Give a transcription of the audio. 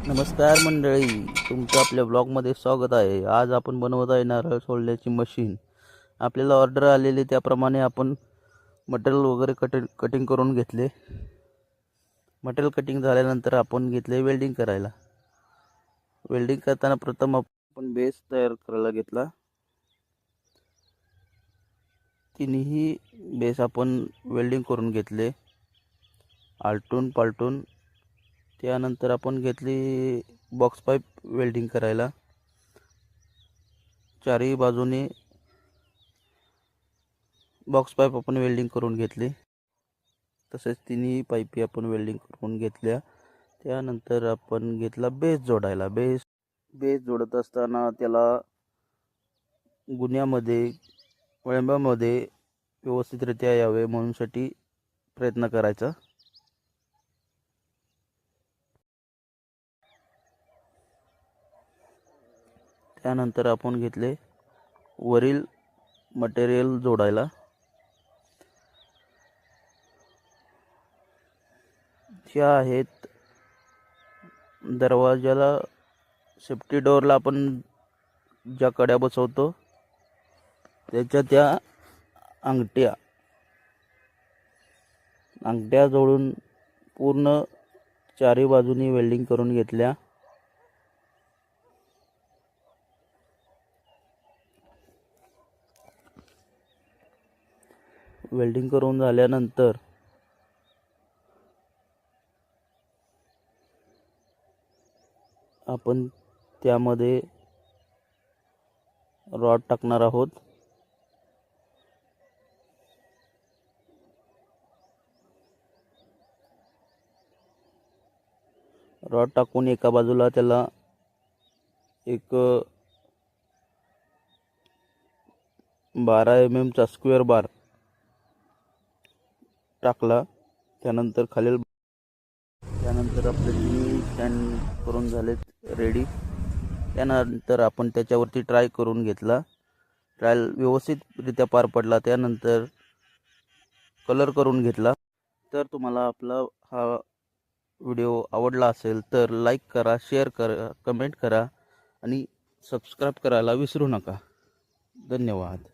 नमस्कार मंडळी, तुमचं आपल्या ब्लॉगमध्ये स्वागत आहे। आज आपण बनवत आहे नारळ सोलण्याची मशीन। आपल्याला ऑर्डर आलेली त्याप्रमाणे आपण मटेरियल वगैरे कटिंग करून घेतले। मटेरियल कटिंग झाल्यानंतर आपण घेतले वेल्डिंग करायला। वेल्डिंग करताना प्रथम आपण बेस तयार करायला घेतला। तिन्ही बेस आपण वेल्डिंग करून घेतले आलटून पालटून। त्यानंतर आपण घेतली बॉक्स पाईप वेल्डिंग करायला। चारही बाजूने बॉक्स पाईप आपण वेल्डिंग करून घेतली। तसेच तिन्ही पाईपी आपण वेल्डिंग करून घेतल्या। त्यानंतर आपण घेतला बेस जोडायला। बेस जोडत असताना त्याला गुन्ह्यामध्ये वळंबामध्ये व्यवस्थितरित्या यावे म्हणूनसाठी प्रयत्न करायचा। त्यानंतर आपण घेतले वरील मटेरियल जोडायला। ह्या आहेत दरवाजाला सेफ्टी डोअरला आपण ज्या कड्या बसवतो त्याच्या त्या अंगठ्या जोडून पूर्ण चारही बाजूनी वेल्डिंग करून घेतल्या। वेल्डिंग करून झाल्यानंतर आपण त्यामध्ये रॉड टाकणार आहोत। रॉड टाकून एका बाजूला त्याला एक 12 mm चा स्क्वेअर बार टाकला। त्यानंतर आपले तिन्ही स्टँड करून झालेत रेडी। त्यानंतर आपण त्याच्यावरती ट्राय करून घेतला। ट्रायल व्यवस्थितरित्या पार पडला। त्यानंतर कलर करून घेतला। तर तुम्हाला आपला हा व्हिडिओ आवडला असेल तर लाईक करा, शेअर करा, कमेंट करा आणि सबस्क्राईब करायला विसरू नका। धन्यवाद।